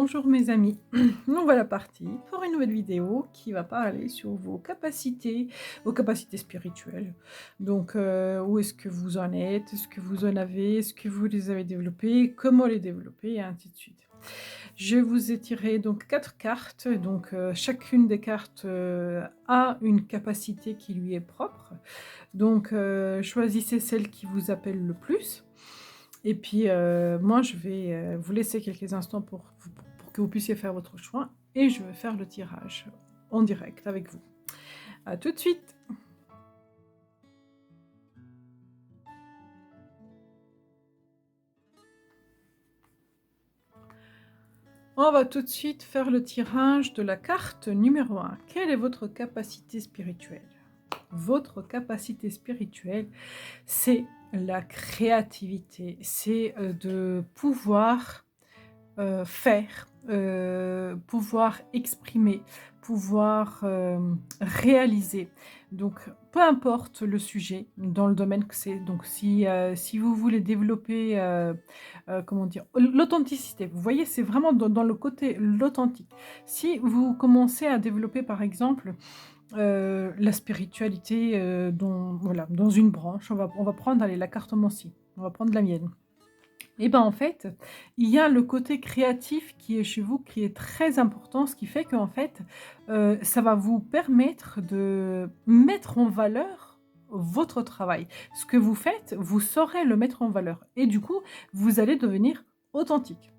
Bonjour mes amis, nous voilà partis pour une nouvelle vidéo qui va parler sur vos capacités spirituelles. Donc où est-ce que vous en êtes, est-ce que vous en avez, est-ce que vous les avez développées, comment les développer et ainsi de suite. Je vous ai tiré donc 4 cartes, donc chacune des cartes a une capacité qui lui est propre. Donc choisissez celle qui vous appelle le plus. Et puis, moi, je vais vous laisser quelques instants pour que vous puissiez faire votre choix et je vais faire le tirage en direct avec vous. À tout de suite. On va tout de suite faire le tirage de la carte numéro 1. Quelle est votre capacité spirituelle? Votre capacité spirituelle, c'est la créativité, c'est de pouvoir faire, pouvoir exprimer, pouvoir, réaliser. Donc peu importe le sujet dans le domaine que c'est. Donc si vous voulez développer, comment dire? L'authenticité, vous voyez? C'est vraiment dans le côté l'authentique. Si vous commencez à développer par exemple, la spiritualité, dans voilà, dans une branche, on va prendre, allez, la cartomancie, on va prendre la mienne. Et ben, en fait, il y a le côté créatif qui est chez vous, qui est très important, ce qui fait qu'en fait, ça va vous permettre de mettre en valeur votre travail. Ce que vous faites, vous saurez le mettre en valeur et du coup, vous allez devenir authentique.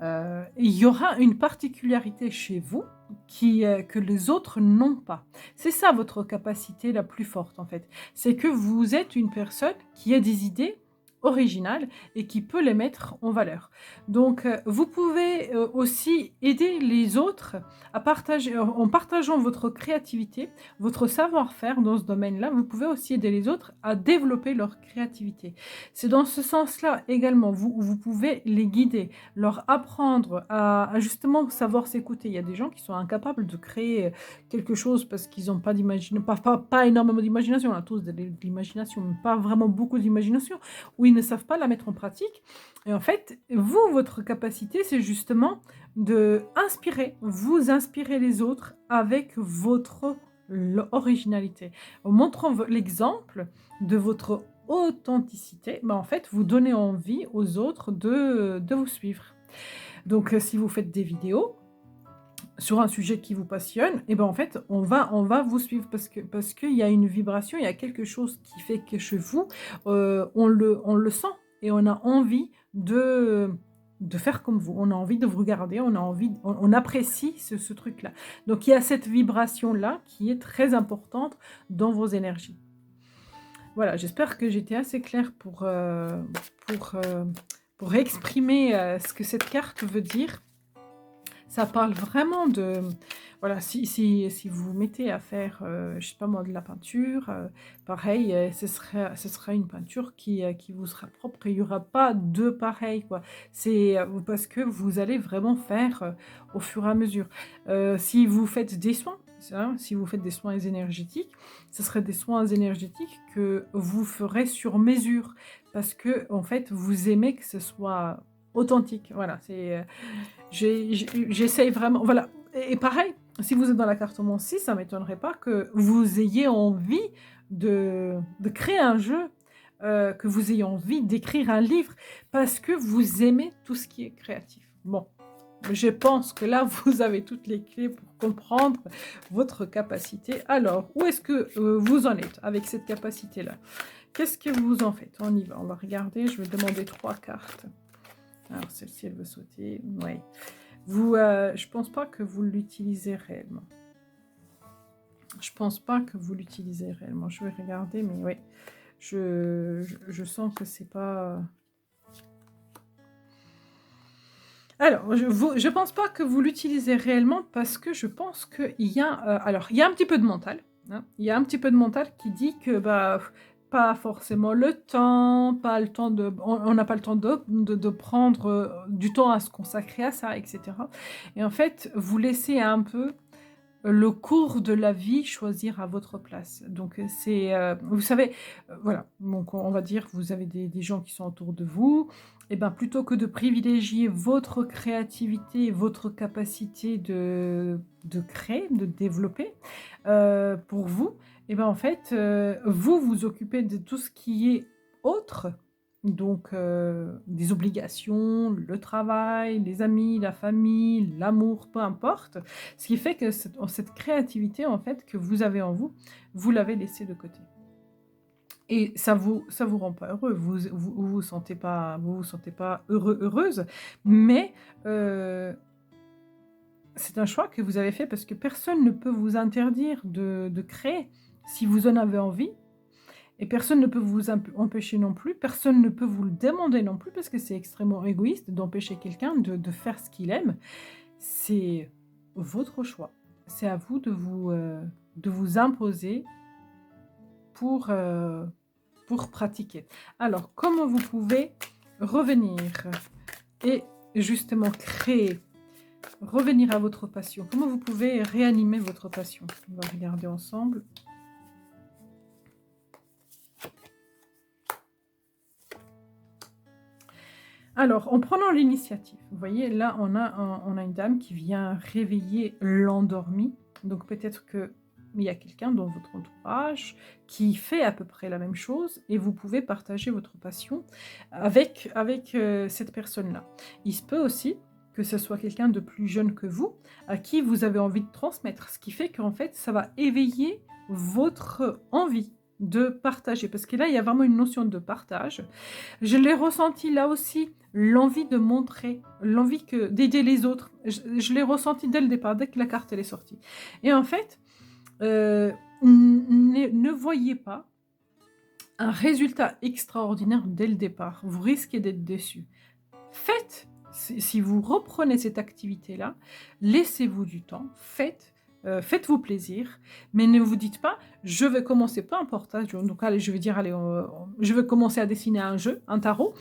Il y aura une particularité chez vous que les autres n'ont pas. C'est ça votre capacité la plus forte, en fait. C'est que vous êtes une personne qui a des idées originales et qui peut les mettre en valeur. Donc, vous pouvez, aussi aider les autres à partager en partageant votre créativité, votre savoir-faire dans ce domaine-là, vous pouvez aussi aider les autres à développer leur créativité. C'est dans ce sens-là également, vous pouvez les guider, leur apprendre à justement savoir s'écouter. Il y a des gens qui sont incapables de créer quelque chose parce qu'ils n'ont pas d'imagination, pas énormément d'imagination, on a tous de l'imagination, mais pas vraiment beaucoup d'imagination, ou ils ne savent pas la mettre en pratique. Et en fait, vous, votre capacité, c'est justement de inspirer, vous inspirer les autres avec votre originalité. En montrant l'exemple de votre authenticité, en fait, vous donnez envie aux autres de vous suivre. Donc, si vous faites des vidéos sur un sujet qui vous passionne, et ben en fait, on va vous suivre parce qu'il y a une vibration, il y a quelque chose qui fait que chez vous, on le sent et on a envie de faire comme vous. On a envie de vous regarder, on apprécie ce truc-là. Donc il y a cette vibration-là qui est très importante dans vos énergies. Voilà, j'espère que j'étais assez claire pour, heu, pour exprimer, ce que cette carte veut dire. Ça parle vraiment de voilà, si vous vous mettez à faire, je sais pas moi, de la peinture, pareil, ce sera une peinture qui vous sera propre et il y aura pas de pareil, quoi. C'est, parce que vous allez vraiment faire, au fur et à mesure. Si vous faites des soins, si vous faites des soins énergétiques, ce seraient des soins énergétiques que vous ferez sur mesure parce que en fait, vous aimez que ce soit authentique. Voilà, j'essaye vraiment, voilà. Et pareil, si vous êtes dans la cartomancie, ça m'étonnerait pas que vous ayez envie de créer un jeu, que vous ayez envie d'écrire un livre, parce que vous aimez tout ce qui est créatif. Bon, je pense que là, vous avez toutes les clés pour comprendre votre capacité. Alors, où est-ce que, vous en êtes avec cette capacité-là? Qu'est-ce que vous en faites? On y va, on va regarder, je vais demander 3 cartes. Alors celle-ci, elle veut sauter, ouais. Je pense pas que vous l'utilisez réellement. Je pense pas que vous l'utilisez réellement. Je vais regarder, mais ouais, je sens que c'est pas. Alors, je pense pas que vous l'utilisez réellement parce que je pense qu'il y a, alors il y a un petit peu de mental, hein. Il y a un petit peu de mental qui dit que, bah, pas forcément le temps, pas le temps on n'a pas le temps de prendre, du temps à se consacrer à ça et cetera et en fait, vous laissez un peu le cours de la vie choisir à votre place. Donc c'est, vous savez, voilà, donc on va dire que vous avez des gens qui sont autour de vous, et ben, plutôt que de privilégier votre créativité, votre capacité de créer, de développer, pour vous, et ben, en fait, vous vous occupez de tout ce qui est autre, donc des obligations, le travail, les amis, la famille, l'amour, peu importe. Ce qui fait que cette créativité, en fait, que vous avez en vous, vous l'avez laissée de côté et ça vous rend pas heureux. Vous vous sentez pas heureux, heureuse, mais c'est un choix que vous avez fait parce que personne ne peut vous interdire de créer si vous en avez envie et personne ne peut vous empêcher non plus. Personne ne peut vous le demander non plus parce que c'est extrêmement égoïste d'empêcher quelqu'un de faire ce qu'il aime. C'est votre choix. C'est à vous de vous imposer pour, pour pratiquer. Alors, comment vous pouvez revenir et justement créer, revenir à votre passion? Comment vous pouvez réanimer votre passion? On va regarder ensemble. Alors, en prenant l'initiative, vous voyez, là, on a une dame qui vient réveiller l'endormi. Donc, peut-être qu'il y a quelqu'un dans votre entourage qui fait à peu près la même chose et vous pouvez partager votre passion avec cette personne-là. Il se peut aussi que ce soit quelqu'un de plus jeune que vous, à qui vous avez envie de transmettre, ce qui fait qu'en fait, ça va éveiller votre envie de partager. Parce que là, il y a vraiment une notion de partage. Je l'ai ressenti là aussi, l'envie de montrer, l'envie d'aider les autres. Je l'ai ressenti dès le départ, dès que la carte elle est sortie. Et en fait, ne voyez pas un résultat extraordinaire dès le départ. Vous risquez d'être déçu. Faites, si vous reprenez cette activité-là, laissez-vous du temps, faites-vous plaisir, mais ne vous dites pas, je vais commencer, peu importe, hein, donc allez, je vais dire, allez, je vais commencer à dessiner un jeu, un tarot,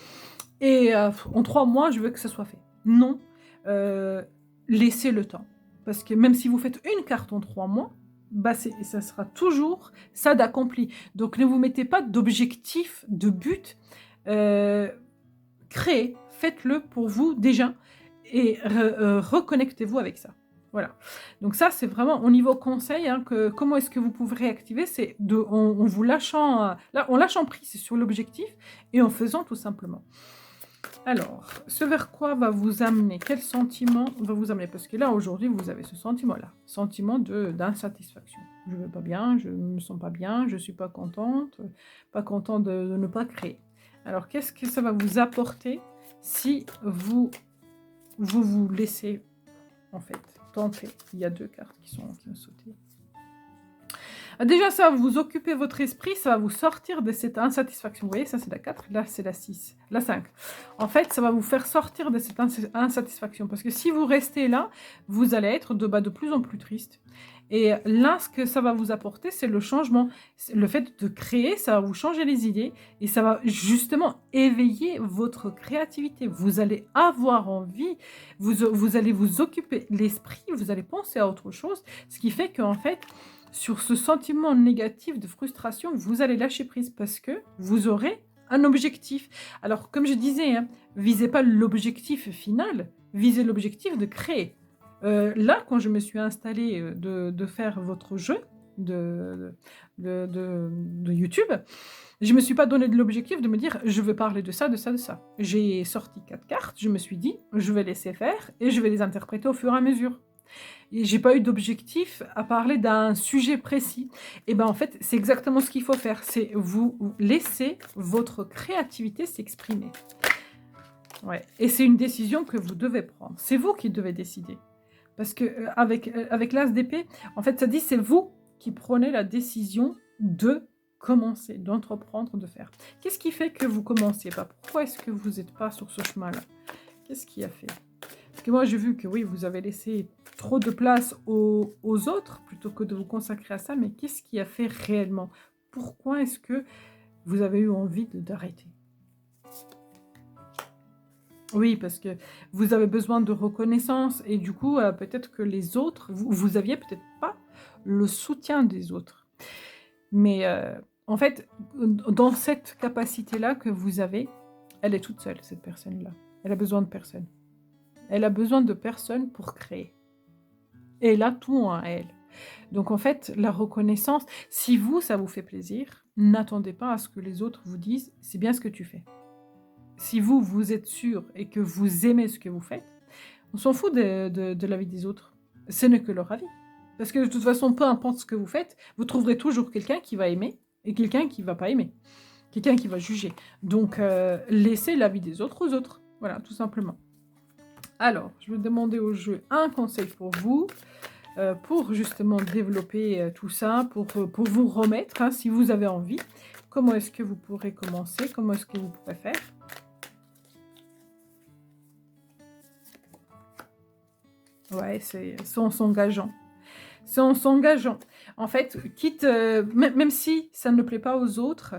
et en 3 mois, je veux que ça soit fait. Non, euh, laissez le temps. Parce que même si vous faites une carte en 3 mois, bah ça sera toujours ça d'accompli. Donc ne vous mettez pas d'objectif, de but. Euh, Créez, faites-le pour vous déjà et reconnectez-vous avec ça. Voilà. Donc ça, c'est vraiment au niveau conseil, hein, comment est-ce que vous pouvez réactiver, c'est en vous lâchant, là, en lâchant prise sur l'objectif et en faisant tout simplement. Alors, ce vers quoi va vous amener? Quel sentiment va vous amener? Parce que là, aujourd'hui, vous avez ce sentiment-là. Sentiment d'insatisfaction. Je ne vais pas bien, je ne me sens pas bien, je ne suis pas contente, pas content de ne pas créer. Alors, qu'est-ce que ça va vous apporter si vous laissez, en fait, tenter? Il y a 2 cartes qui ont sauté. Déjà, ça va vous occuper votre esprit, ça va vous sortir de cette insatisfaction. Vous voyez, ça c'est la 4, là c'est la 6, la 5. En fait, ça va vous faire sortir de cette insatisfaction. Parce que si vous restez là, vous allez être de plus en plus triste. Et là, ce que ça va vous apporter, c'est le changement. Le fait de créer, ça va vous changer les idées. Et ça va justement éveiller votre créativité. Vous allez avoir envie, vous allez vous occuper l'esprit, vous allez penser à autre chose. Ce qui fait qu'en fait, sur ce sentiment négatif de frustration, vous allez lâcher prise parce que vous aurez un objectif. Alors, comme je disais, hein, visez pas l'objectif final, visez l'objectif de créer. Là, quand je me suis installée de faire votre jeu de YouTube, je me suis pas donné de l'objectif de me dire je veux parler de ça, de ça, de ça. J'ai sorti 4 cartes, je me suis dit je vais laisser faire et je vais les interpréter au fur et à mesure. Et j'ai pas eu d'objectif à parler d'un sujet précis. Et ben en fait, c'est exactement ce qu'il faut faire. C'est vous laisser votre créativité s'exprimer. Ouais. Et c'est une décision que vous devez prendre. C'est vous qui devez décider. Parce que avec l'as d'épée, en fait, ça dit c'est vous qui prenez la décision de commencer, d'entreprendre, de faire. Qu'est-ce qui fait que vous commencez pas? Pourquoi est-ce que vous n'êtes pas sur ce chemin-là? Qu'est-ce qui a fait? Parce que moi, j'ai vu que oui, vous avez laissé trop de place aux autres plutôt que de vous consacrer à ça. Mais qu'est-ce qui a fait réellement? Pourquoi est-ce que vous avez eu envie d'arrêter? Oui, parce que vous avez besoin de reconnaissance et du coup, peut-être que les autres, vous aviez peut-être pas le soutien des autres. Mais, en fait, dans cette capacité-là que vous avez, elle est toute seule, cette personne-là. Elle a besoin de personne. Elle a besoin de personne pour créer. Et elle a tout en elle. Donc en fait, la reconnaissance, si vous, ça vous fait plaisir, n'attendez pas à ce que les autres vous disent: «C'est bien ce que tu fais». Si vous, vous êtes sûr et que vous aimez ce que vous faites, on s'en fout de l'avis des autres. Ce n'est que leur avis. Parce que de toute façon, peu importe ce que vous faites, vous trouverez toujours quelqu'un qui va aimer et quelqu'un qui va pas aimer, quelqu'un qui va juger. Donc laissez l'avis des autres aux autres. Voilà, tout simplement. Alors, je vais demander au jeu un conseil pour justement développer tout ça, pour vous remettre, hein, si vous avez envie. Comment est-ce que vous pourrez commencer? Comment est-ce que vous pourrez faire? Ouais, c'est en s'engageant. C'est en s'engageant. En fait, quitte, même si ça ne plaît pas aux autres,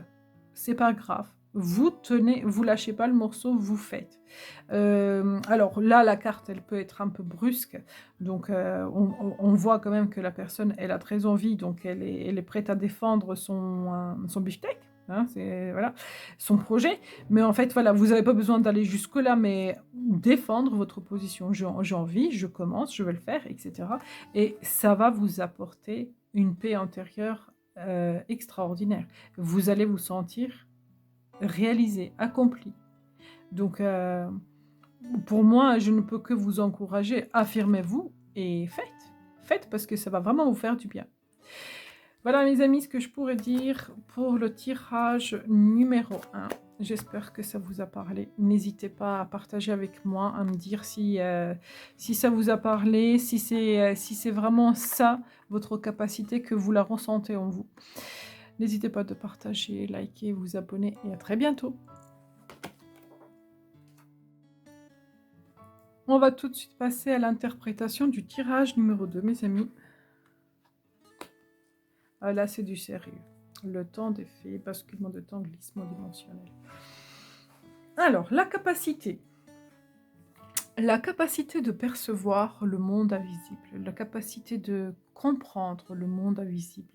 c'est pas grave. Vous tenez, vous lâchez pas le morceau, vous faites. Alors là, la carte, elle peut être un peu brusque, donc on voit quand même que la personne, elle a très envie, donc elle est prête à défendre son beefsteak, hein, voilà, son projet. Mais en fait, voilà, vous n'avez pas besoin d'aller jusque-là, mais défendre votre position. J'ai envie, je commence, je vais le faire, etc. Et ça va vous apporter une paix intérieure extraordinaire. Vous allez vous sentir réalisé, accompli. Donc, pour moi, je ne peux que vous encourager, affirmez-vous et faites. Faites parce que ça va vraiment vous faire du bien. Voilà mes amis, ce que je pourrais dire pour le tirage numéro 1. J'espère que ça vous a parlé. N'hésitez pas à partager avec moi, à me dire si ça vous a parlé, si c'est vraiment ça, votre capacité, que vous la ressentez en vous. N'hésitez pas de partager, liker, vous abonner et à très bientôt. On va tout de suite passer à l'interprétation du tirage numéro 2, mes amis. Ah là, c'est du sérieux. Le temps des faits, basculement de temps, glissement dimensionnel. Alors, la capacité. La capacité de percevoir le monde invisible, la capacité de comprendre le monde invisible,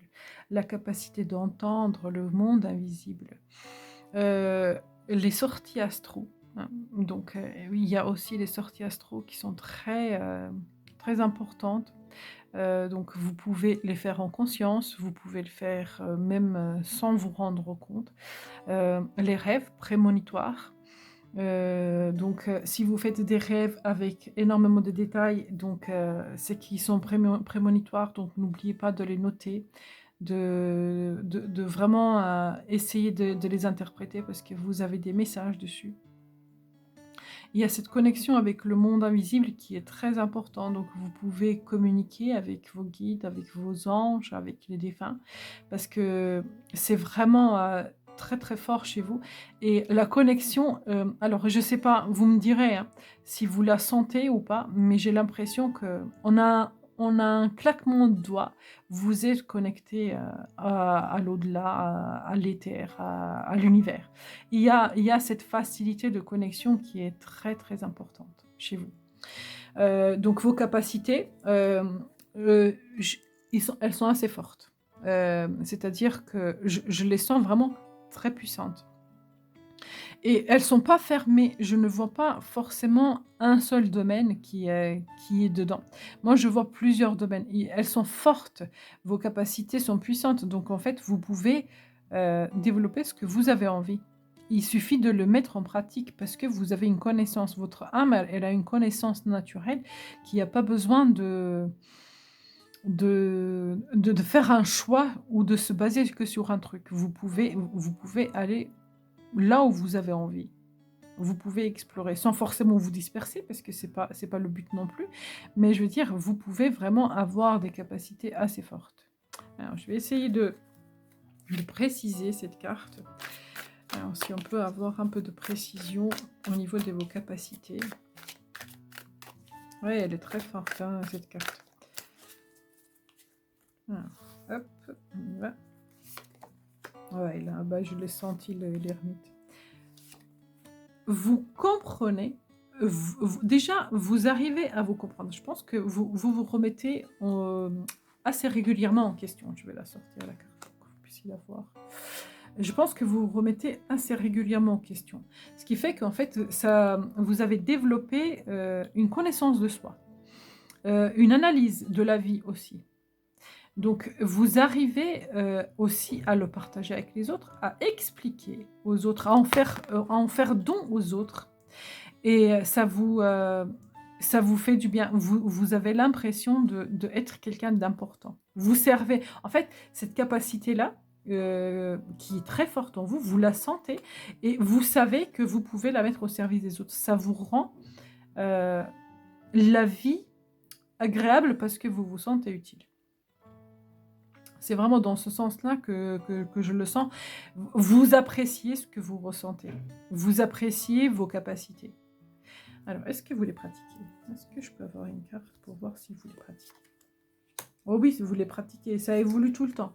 la capacité d'entendre le monde invisible, les sorties astro, hein. Donc, il y a aussi les sorties astro qui sont très importantes. Donc vous pouvez les faire en conscience, vous pouvez le faire, même, sans vous rendre compte. Les rêves prémonitoires, donc si vous faites des rêves avec énormément de détails, donc c'est qu'ils sont prémonitoires, donc n'oubliez pas de les noter, de vraiment, essayer de les interpréter parce que vous avez des messages dessus. Il y a cette connexion avec le monde invisible qui est très important, donc vous pouvez communiquer avec vos guides, avec vos anges, avec les défunts, parce que c'est vraiment très très fort chez vous. Et la connexion, alors je sais pas, vous me direz hein, si vous la sentez ou pas, mais j'ai l'impression on a un claquement de doigts, vous êtes connecté à l'au-delà, à l'éther, à l'univers. Il y a cette facilité de connexion qui est très, très importante chez vous. Donc vos capacités, j elles sont assez fortes. C'est-à-dire que je les sens vraiment très puissantes. Et elles sont pas fermées. Je ne vois pas forcément un seul domaine qui est dedans. Moi, je vois plusieurs domaines. Et elles sont fortes. Vos capacités sont puissantes. Donc, en fait, vous pouvez développer ce que vous avez envie. Il suffit de le mettre en pratique parce que vous avez une connaissance. Votre âme, elle a une connaissance naturelle qui n'a pas besoin de faire un choix ou de se baser que sur un truc. Vous pouvez aller là où vous avez envie. Vous pouvez explorer sans forcément vous disperser parce que c'est pas le but non plus. Mais je veux dire, vous pouvez vraiment avoir des capacités assez fortes. Alors, je vais essayer de préciser cette carte. Alors, si on peut avoir un peu de précision au niveau de vos capacités. Oui, elle est très forte, hein, cette carte. Alors, hop, on y va. Ouais, là-bas, je l'ai senti, l'ermite. Vous comprenez déjà, vous arrivez à vous comprendre. Je pense que vous remettez, assez régulièrement en question. Je vais la sortir la carte pour que vous puissiez la voir. Je pense que vous vous remettez assez régulièrement en question. Ce qui fait qu'en fait, ça vous avez développé, une connaissance de soi, une analyse de la vie aussi. Donc vous arrivez, aussi à le partager avec les autres, à expliquer aux autres, à en faire don aux autres et ça vous fait du bien. Vous avez l'impression de être quelqu'un d'important. Vous servez en fait, cette capacité-là, qui est très forte en vous, vous la sentez et vous savez que vous pouvez la mettre au service des autres. Ça vous rend, heu, la vie agréable parce que vous vous sentez utile. C'est vraiment dans ce sens-là que je le sens. Vous appréciez ce que vous ressentez. Vous appréciez vos capacités. Alors, est-ce que vous les pratiquez? Est-ce que je peux avoir une carte pour voir si vous les pratiquez? Oh oui, vous les pratiquez. Ça évolue tout le temps.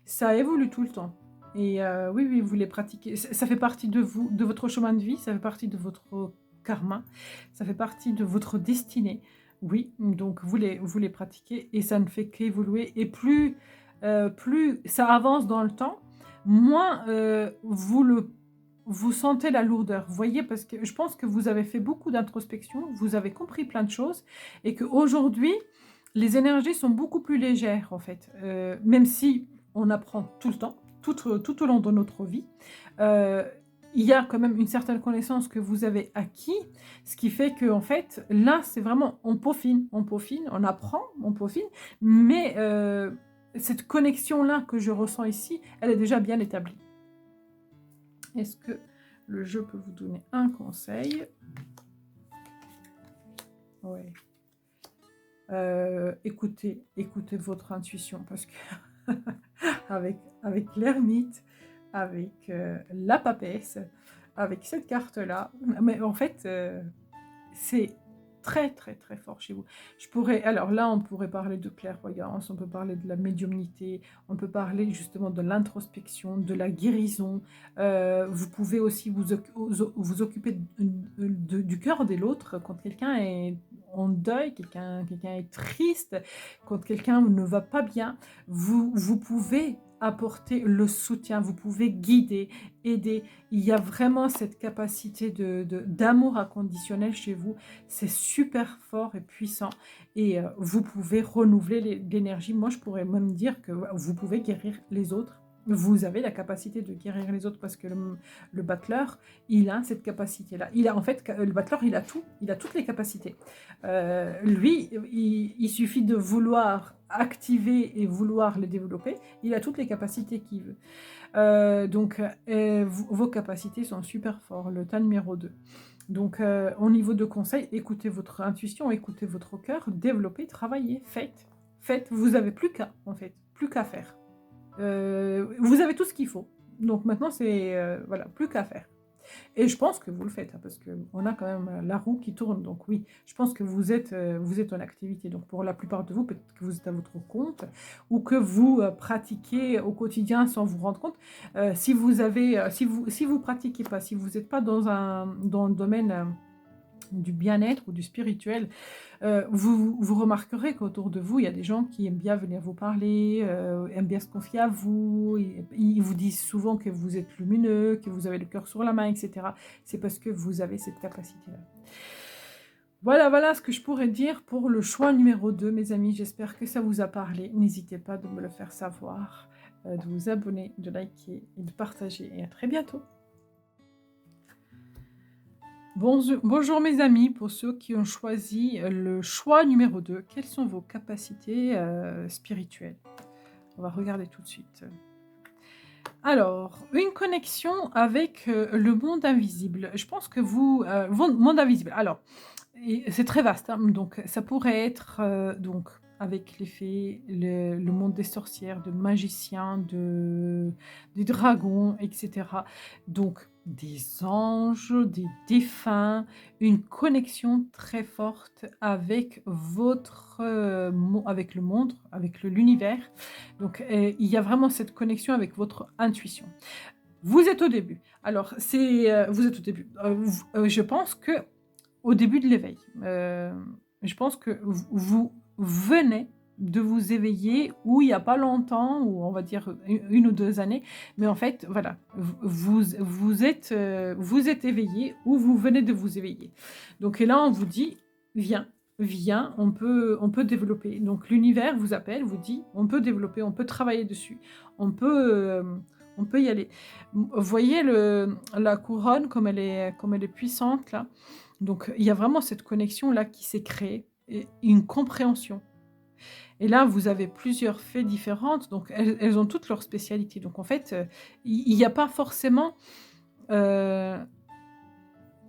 Ça évolue tout le temps. Et oui, oui, vous les pratiquez. Ça fait partie de vous, de votre chemin de vie. Ça fait partie de votre karma. Ça fait partie de votre destinée. Oui, donc vous les pratiquez et ça ne fait qu'évoluer. Et plus ça avance dans le temps, moins vous sentez la lourdeur. Vous voyez, parce que je pense que vous avez fait beaucoup d'introspection, vous avez compris plein de choses et qu'aujourd'hui, les énergies sont beaucoup plus légères en fait. Même si on apprend tout le temps, tout au long de notre vie, euh, il y a quand même une certaine connaissance que vous avez acquis, ce qui fait que en fait, là, c'est vraiment, on peaufine, on apprend, on peaufine, mais cette connexion-là que je ressens ici, elle est déjà bien établie. Est-ce que le jeu peut vous donner un conseil? Oui. Écoutez votre intuition, parce que avec l'ermite, avec la papesse, avec cette carte-là, mais en fait, c'est très, très, très fort chez vous. Alors là, on pourrait parler de clairvoyance, on peut parler de la médiumnité, on peut parler justement de l'introspection, de la guérison. Vous pouvez aussi vous occuper du cœur de l'autre quand quelqu'un est en deuil, quelqu'un est triste, quand quelqu'un ne va pas bien. Vous pouvez apporter le soutien, vous pouvez guider, aider. Il y a vraiment cette capacité d'amour inconditionnel chez vous. C'est super fort et puissant et vous pouvez renouveler l'énergie. Moi, je pourrais même dire que vous pouvez guérir les autres. Vous avez la capacité de guérir les autres parce que le battleur, il a cette capacité-là. En fait, le battleur, il a toutes les capacités. Lui, il suffit de vouloir activer et vouloir les développer. Il a toutes les capacités qu'il veut. Donc, vos capacités sont super fortes. Le tas numéro 2. Donc, au niveau de conseils, écoutez votre intuition, écoutez votre cœur, développez, travaillez, faites. Faites, vous n'avez plus qu'à, en fait, plus qu'à faire. Vous avez tout ce qu'il faut. Donc maintenant, c'est voilà, plus qu'à faire. Et je pense que vous le faites, hein, parce qu'on a quand même la roue qui tourne. Donc oui, je pense que vous êtes en activité. Donc pour la plupart de vous, peut-être que vous êtes à votre compte ou que vous pratiquez au quotidien sans vous rendre compte. Si vous pratiquez pas, si vous n'êtes pas dans le domaine du bien-être ou du spirituel, vous remarquerez qu'autour de vous, il y a des gens qui aiment bien venir vous parler, aiment bien se confier à vous, ils vous disent souvent que vous êtes lumineux, que vous avez le cœur sur la main, etc. C'est parce que vous avez cette capacité-là. Voilà ce que je pourrais dire pour le choix numéro 2, mes amis. J'espère que ça vous a parlé. N'hésitez pas de me le faire savoir, de vous abonner, de liker et de partager. Et à très bientôt. Bonjour mes amis, pour ceux qui ont choisi le choix numéro 2, quelles sont vos capacités spirituelles? On va regarder tout de suite. Alors, une connexion avec le monde invisible. Je pense que monde invisible, alors, c'est très vaste, hein, donc ça pourrait être donc avec les fées, le monde des sorcières, de magiciens, des dragons, etc. Donc des anges, des défunts, une connexion très forte avec avec le monde, avec l'univers. Donc il y a vraiment cette connexion avec votre intuition. Vous êtes au début. Alors vous êtes au début. Je pense que au début de l'éveil. Je pense que vous venez de vous éveiller ou il y a pas longtemps ou on va dire u 1 ou 2 années, mais en fait, voilà, vous êtes éveillé ou vous venez de vous éveiller. Donc et là, on vous dit: «Viens, viens, on peut développer». Donc l'univers vous appelle, vous dit: «On peut développer, on peut travailler dessus, on peut y aller». Vous voyez la couronne comme elle est puissante là? Donc il y a vraiment cette connexion là qui s'est créée et une compréhension. Et là, vous avez plusieurs fées différentes, donc elles ont toutes leurs spécialités. Donc en fait, il y a pas forcément, heu,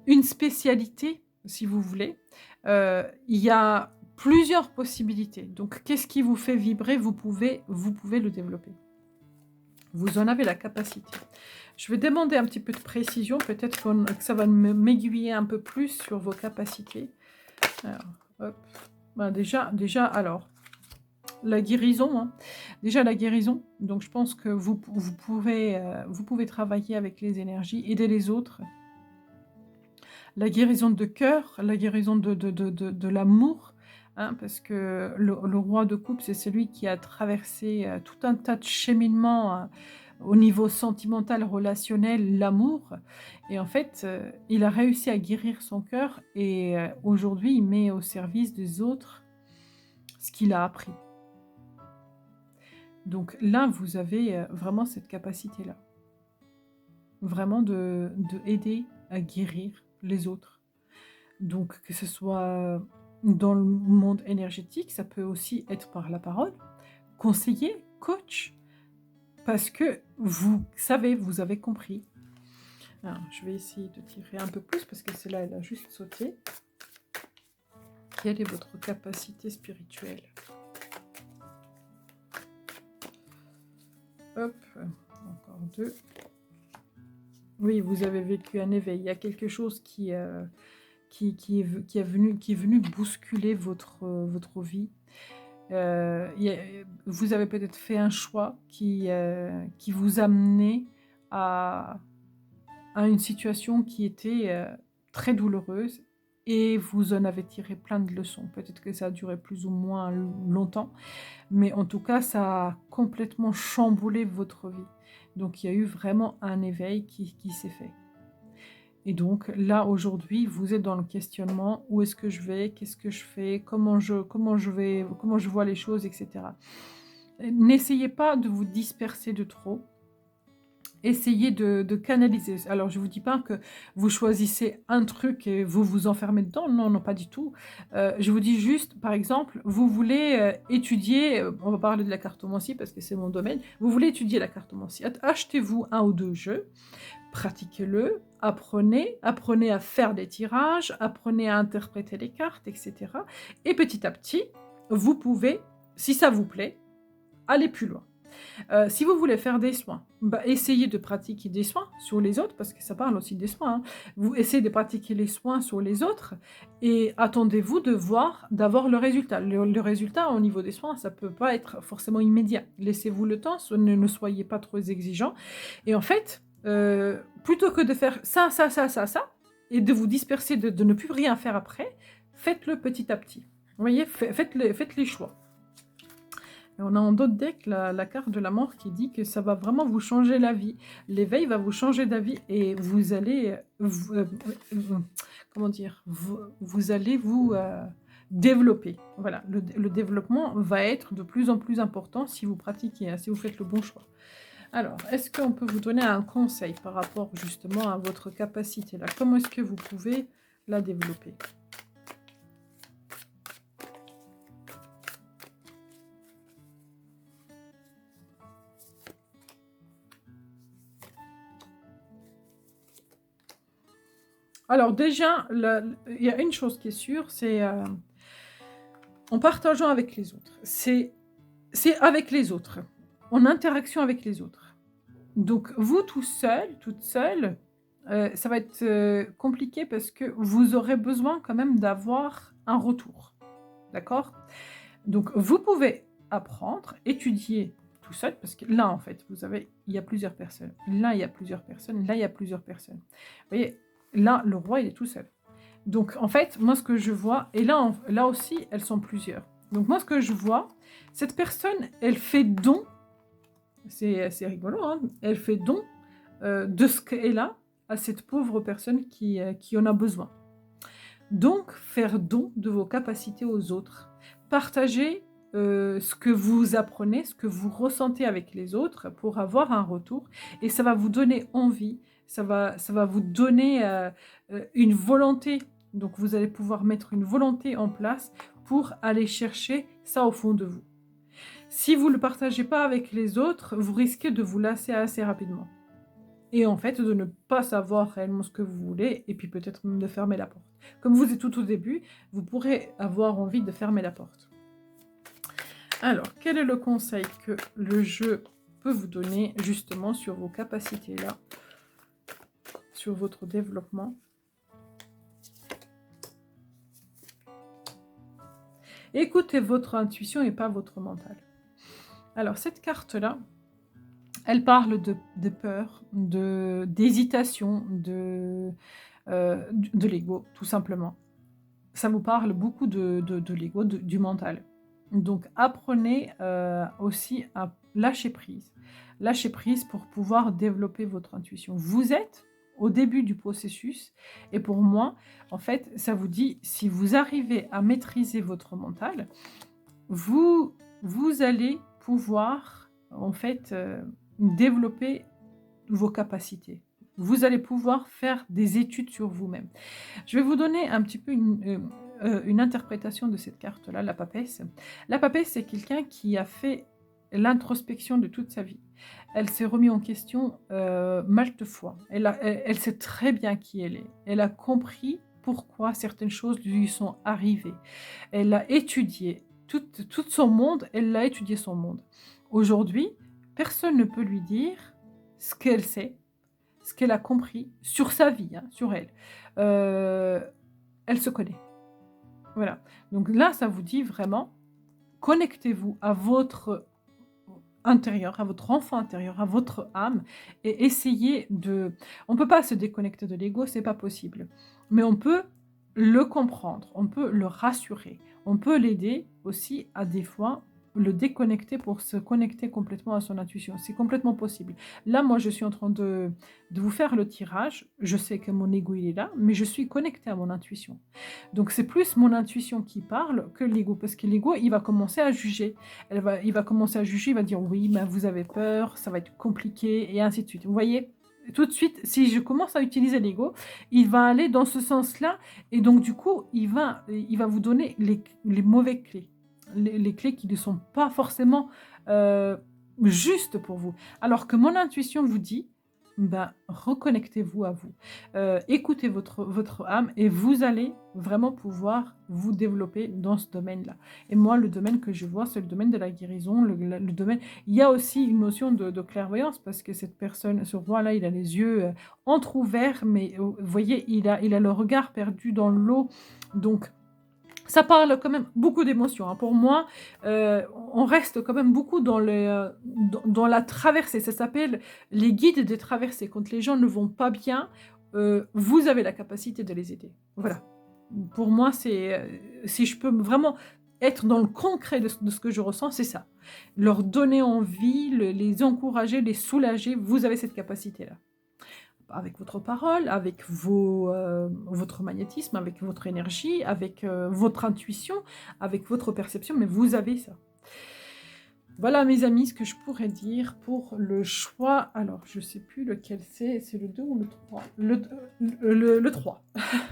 une spécialité, si vous voulez. Il y a plusieurs possibilités. Donc qu'est-ce qui vous fait vibrer? Vous pouvez le développer. Vous en avez la capacité. Je vais demander un petit peu de précision, peut-être que ça va m'aiguiller un peu plus sur vos capacités. Alors, hop. Ben déjà alors la guérison, hein. Déjà la guérison, donc je pense que vous pouvez travailler avec les énergies, aider les autres. La guérison de cœur, la guérison de l'amour, hein, parce que le roi de coupe, c'est celui qui a traversé, tout un tas de cheminements, au niveau sentimental, relationnel, l'amour et en fait, il a réussi à guérir son cœur et aujourd'hui, il met au service des autres ce qu'il a appris. Donc là, vous avez, vraiment cette capacité-là. Vraiment de aider à guérir les autres. Donc que ce soit dans le monde énergétique, ça peut aussi être par la parole, conseiller, coach, parce que vous savez, vous avez compris. Alors, je vais essayer de tirer un peu plus parce que celle-là, elle a juste sauté. Quelle est votre capacité spirituelle? Hop, encore 2. Oui, vous avez vécu un éveil. Il y a quelque chose qui est venu bousculer votre vie. Vous avez peut-être fait un choix qui vous amenait à une situation qui était, très douloureuse et vous en avez tiré plein de leçons. Peut-être que ça a duré plus ou moins longtemps, mais en tout cas, ça a complètement chamboulé votre vie. Donc il y a eu vraiment un éveil qui s'est fait. Et donc là, aujourd'hui, vous êtes dans le questionnement: «Où est-ce que je vais? Qu'est-ce que je fais? Comment je vois les choses?» et cetera. N'essayez pas de vous disperser de trop. Essayez de canaliser. Alors je ne vous dis pas que vous choisissez un truc et vous vous enfermez dedans. Non, non, pas du tout. Je vous dis juste, par exemple, vous voulez, étudier, on va parler de la cartomancie parce que c'est mon domaine. Vous voulez étudier la cartomancie. Achetez-vous 1 ou 2 jeux. Pratiquez-le, apprenez à faire des tirages, apprenez à interpréter les cartes, etc. Et petit à petit, vous pouvez, si ça vous plaît, aller plus loin. Si vous voulez faire des soins, bah, essayez de pratiquer des soins sur les autres, parce que ça parle aussi des soins, hein. Vous essayez de pratiquer les soins sur les autres et attendez-vous d'avoir le résultat. Le résultat au niveau des soins, ça peut pas être forcément immédiat. Laissez-vous le temps, ne soyez pas trop exigeants et en fait, plutôt que de faire ça, ça, ça, ça, ça et de vous disperser, de ne plus rien faire après, faites-le petit à petit. Vous voyez? Faites les choix. Et on a en d'autres decks la carte de la mort qui dit que ça va vraiment vous changer la vie. L'éveil va vous changer d'avis et vous allez, comment dire, vous allez vous développer. Voilà, le développement va être de plus en plus important si vous pratiquez, hein, si vous faites le bon choix. Alors, est-ce qu'on peut vous donner un conseil par rapport justement à votre capacité là? Comment est-ce que vous pouvez la développer? Alors déjà, il y a une chose qui est sûre, c'est en partageant avec les autres. C'est avec les autres, en interaction avec les autres. Donc vous tout seul, toute seule, ça va être, compliqué parce que vous aurez besoin quand même d'avoir un retour. D'accord? Donc vous pouvez apprendre, étudier tout seul parce que là, en fait, il y a plusieurs personnes. Là, il y a plusieurs personnes. Là, il y a plusieurs personnes. Vous voyez? Là, le roi, il est tout seul. Donc, en fait, moi, ce que je vois, et là, là aussi, elles sont plusieurs. Donc, moi, ce que je vois, cette personne, elle fait don, c'est rigolo, hein, elle fait don de ce qu'elle a à cette pauvre personne qui en a besoin. Donc, faire don de vos capacités aux autres. Partager ce que vous apprenez, ce que vous ressentez avec les autres pour avoir un retour. Et ça va vous donner envie, ça va vous donner une volonté. Donc, vous allez pouvoir mettre une volonté en place pour aller chercher ça au fond de vous. Si vous ne le partagez pas avec les autres, vous risquez de vous lasser assez rapidement. Et en fait, de ne pas savoir réellement ce que vous voulez, et puis peut-être même de fermer la porte. Comme vous êtes tout au début, vous pourrez avoir envie de fermer la porte. Alors, quel est le conseil que le jeu peut vous donner justement sur vos capacités-là, sur votre développement? Écoutez votre intuition et pas votre mental. Alors, cette carte-là, elle parle de peur, d'hésitation, de l'ego, tout simplement. Ça vous parle beaucoup de l'ego, du mental. Donc, apprenez aussi à lâcher prise. Lâcher prise pour pouvoir développer votre intuition. Vous êtes au début du processus et pour moi, en fait, ça vous dit, si vous arrivez à maîtriser votre mental, vous allez pouvoir, en fait, développer vos capacités. Vous allez pouvoir faire des études sur vous-même. Je vais vous donner un petit peu une interprétation de cette carte-là, la papesse. La papesse, c'est quelqu'un qui a fait l'introspection de toute sa vie. Elle s'est remise en question maintes fois. Elle sait très bien qui elle est. Elle a compris pourquoi certaines choses lui sont arrivées. Elle a étudié tout son monde, elle a étudié son monde. Aujourd'hui, personne ne peut lui dire ce qu'elle sait, ce qu'elle a compris sur sa vie, hein, sur elle. Elle se connaît. Voilà. Donc là, ça vous dit vraiment, connectez-vous à votre intérieur, à votre enfant intérieur, à votre âme, et essayez de... On ne peut pas se déconnecter de l'ego, c'est pas possible. Mais on peut le comprendre, on peut le rassurer, on peut l'aider aussi à des fois le déconnecter pour se connecter complètement à son intuition. C'est complètement possible. Là, moi, je suis en train de vous faire le tirage. Je sais que mon ego, il est là, mais je suis connectée à mon intuition. Donc, c'est plus mon intuition qui parle que l'ego, parce que l'ego, il va commencer à juger. Il va commencer à juger, il va dire oui, ben, vous avez peur, ça va être compliqué, et ainsi de suite. Vous voyez, tout de suite, si je commence à utiliser l'ego, il va aller dans ce sens-là, et donc du coup, il va vous donner les mauvaises clés, les clés qui ne sont pas forcément justes pour vous. Alors que mon intuition vous dit, ben, reconnectez-vous à vous. Écoutez votre âme et vous allez vraiment pouvoir vous développer dans ce domaine-là. Et moi, le domaine que je vois, c'est le domaine de la guérison, le domaine... Il y a aussi une notion de clairvoyance parce que cette personne, ce roi-là, il a les yeux entr'ouverts, mais vous voyez, il a le regard perdu dans l'eau. Donc, ça parle quand même beaucoup d'émotions. Hein. Pour moi, on reste quand même beaucoup dans la traversée. Ça s'appelle les guides des traversées. Quand les gens ne vont pas bien, vous avez la capacité de les aider. Voilà. Pour moi, c'est si je peux vraiment être dans le concret de ce que je ressens, c'est ça. Leur donner envie, les encourager, les soulager, vous avez cette capacité-là. Avec votre parole, avec votre magnétisme, avec votre énergie, avec votre intuition, avec votre perception, mais vous avez ça. Voilà mes amis, ce que je pourrais dire pour le choix. Alors, je ne sais plus lequel c'est le 2 ou le 3 le 3.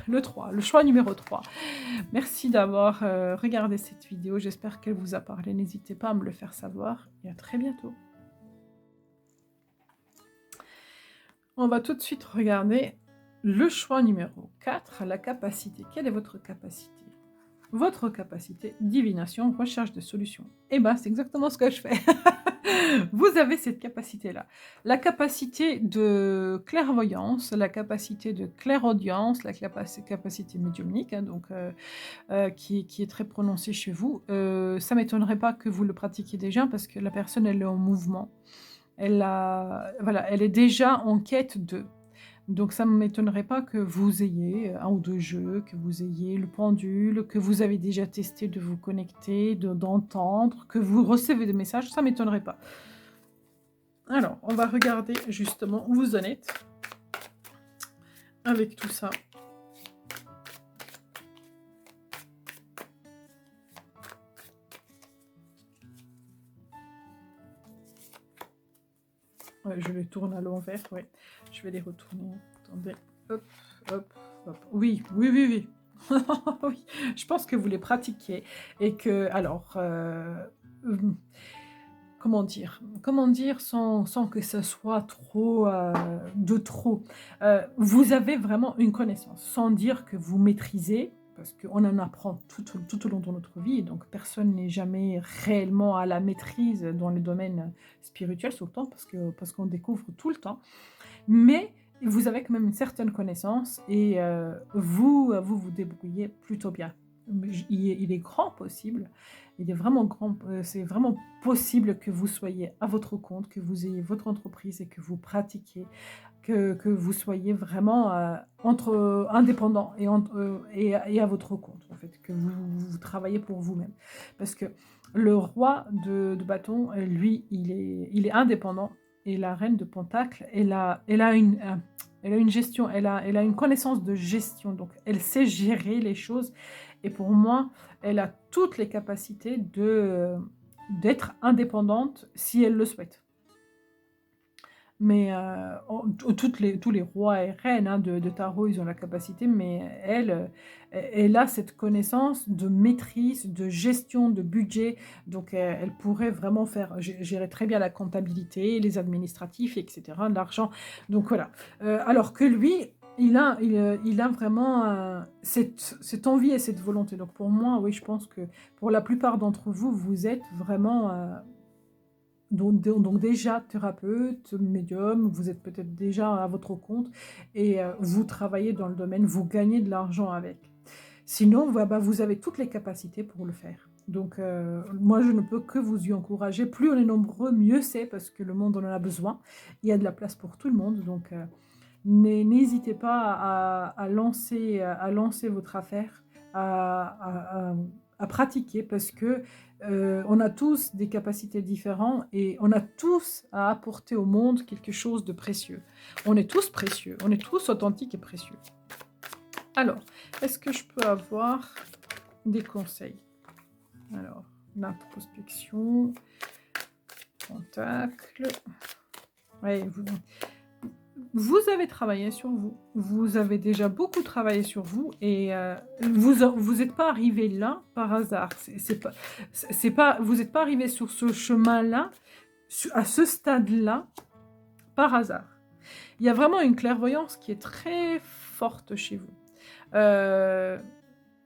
Le 3, le choix numéro 3. Merci d'avoir regardé cette vidéo, j'espère qu'elle vous a parlé. N'hésitez pas à me le faire savoir et à très bientôt. On va tout de suite regarder le choix numéro 4, la capacité. Quelle est votre capacité? Votre capacité, divination, recherche de solutions. Eh bien, c'est exactement ce que je fais. Vous avez cette capacité-là. La capacité de clairvoyance, la capacité de clairaudience, la capacité médiumnique, hein, donc, qui est très prononcée chez vous. Ça ne m'étonnerait pas que vous le pratiquiez déjà parce que la personne, elle est en mouvement. Elle est déjà en quête de. Donc ça ne m'étonnerait pas que vous ayez un ou deux jeux, que vous ayez le pendule, que vous avez déjà testé de vous connecter, d'entendre, que vous recevez des messages, ça ne m'étonnerait pas. Alors, on va regarder justement où vous en êtes avec tout ça. Ouais, je les tourne à l'envers, ouais. Je vais les retourner. Attendez. Hop, hop, hop. Oui, oui, oui, oui. Oui, je pense que vous les pratiquez et que, alors, comment dire sans que ce soit trop, de trop. Vous avez vraiment une connaissance, sans dire que vous maîtrisez, parce qu'on en apprend tout au long de notre vie, donc personne n'est jamais réellement à la maîtrise dans les domaines spirituels, tout le temps, parce qu'on découvre tout le temps. Mais vous avez quand même une certaine connaissance et vous débrouillez plutôt bien. Il est grand possible, il est vraiment grand, c'est vraiment possible que vous soyez à votre compte, que vous ayez votre entreprise et que vous pratiquiez, que vous soyez vraiment indépendant et à votre compte, en fait, que vous travaillez pour vous-même. Parce que le roi de bâton, lui, il est indépendant et la reine de Pentacle, elle a une gestion, elle a une connaissance de gestion, donc elle sait gérer les choses. Et pour moi, elle a toutes les capacités d'être indépendante si elle le souhaite. Mais tous les rois et reines de tarot, ils ont la capacité, mais elle a cette connaissance de maîtrise, de gestion, de budget. Donc, elle pourrait vraiment gérer très bien la comptabilité, les administratifs, etc., l'argent. Donc, voilà. Alors que lui, il a vraiment cette envie et cette volonté. Donc, pour moi, oui, je pense que pour la plupart d'entre vous, vous êtes vraiment... donc déjà thérapeute, médium, vous êtes peut-être déjà à votre compte et vous travaillez dans le domaine, vous gagnez de l'argent avec. Sinon, vous avez toutes les capacités pour le faire. Donc, moi, je ne peux que vous y encourager. Plus on est nombreux, mieux c'est, parce que le monde en a besoin. Il y a de la place pour tout le monde. Donc, n'hésitez pas à lancer votre affaire, à pratiquer, parce que on a tous des capacités différentes et on a tous à apporter au monde quelque chose de précieux. On est tous précieux, on est tous authentiques et précieux. Alors, est-ce que je peux avoir des conseils? Alors, l'introspection, Pentacle. Ouais, vous avez travaillé sur vous. Vous avez déjà beaucoup travaillé sur vous et vous n'êtes pas arrivé là par hasard. Vous n'êtes pas arrivé sur ce chemin-là, à ce stade-là, par hasard. Il y a vraiment une clairvoyance qui est très forte chez vous.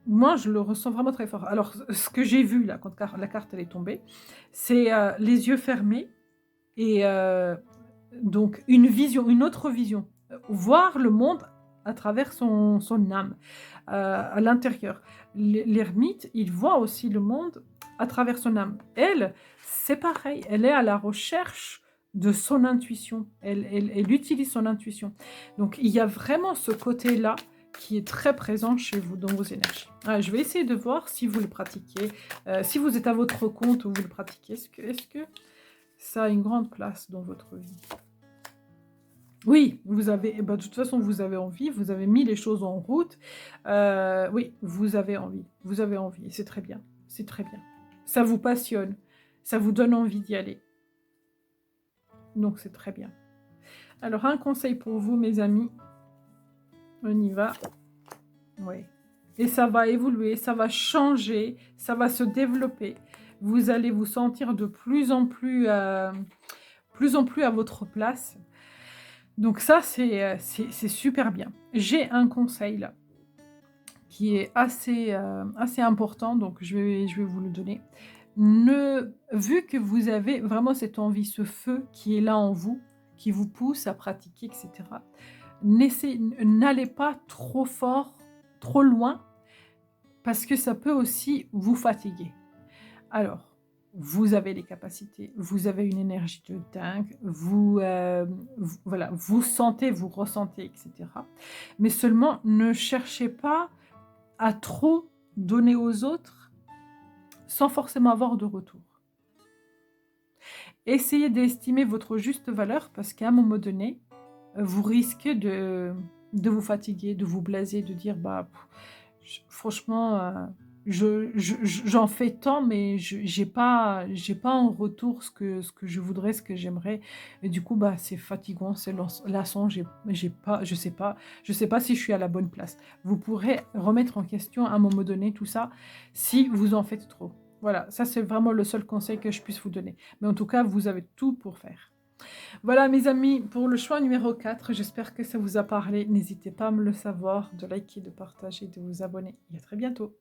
Moi, je le ressens vraiment très fort. Alors, ce que j'ai vu là, quand la carte elle est tombée, c'est les yeux fermés et donc une autre vision. Voir le monde à travers son âme, à l'intérieur. L'ermite, il voit aussi le monde à travers son âme. Elle, c'est pareil, elle est à la recherche de son intuition. Elle utilise son intuition. Donc, il y a vraiment ce côté-là qui est très présent chez vous, dans vos énergies. Je vais essayer de voir si vous le pratiquez, si vous êtes à votre compte ou vous le pratiquez. Est-ce que ça a une grande place dans votre vie? Oui, vous avez, de toute façon, vous avez envie, vous avez mis les choses en route. Oui, vous avez envie, et c'est très bien, c'est très bien. Ça vous passionne, ça vous donne envie d'y aller. Donc, c'est très bien. Alors, un conseil pour vous, mes amis. On y va. Oui. Et ça va évoluer, ça va changer, ça va se développer. Vous allez vous sentir de plus en plus à votre place. Donc ça, c'est super bien. J'ai un conseil là, qui est assez important, donc je vais vous le donner. Vu que vous avez vraiment cette envie, ce feu qui est là en vous, qui vous pousse à pratiquer, etc., n'allez pas trop fort, trop loin, parce que ça peut aussi vous fatiguer. Alors, vous avez les capacités, vous avez une énergie de dingue, voilà, vous sentez, vous ressentez, etc. Mais seulement, ne cherchez pas à trop donner aux autres sans forcément avoir de retour. Essayez d'estimer votre juste valeur parce qu'à un moment donné, vous risquez de vous fatiguer, de vous blaser, de dire: «Bah, franchement, j'en fais tant, mais je j'ai pas en retour ce que je voudrais, ce que j'aimerais» et du coup, bah, c'est fatigant, c'est lassant, je sais pas si je suis à la bonne place. Vous pourrez remettre en question à un moment donné tout ça, si vous en faites trop. Voilà, ça c'est vraiment le seul conseil que je puisse vous donner. Mais en tout cas, vous avez tout pour faire. Voilà mes amis, pour le choix numéro 4, j'espère que ça vous a parlé. N'hésitez pas à me le savoir, de liker, de partager, de vous abonner et à très bientôt.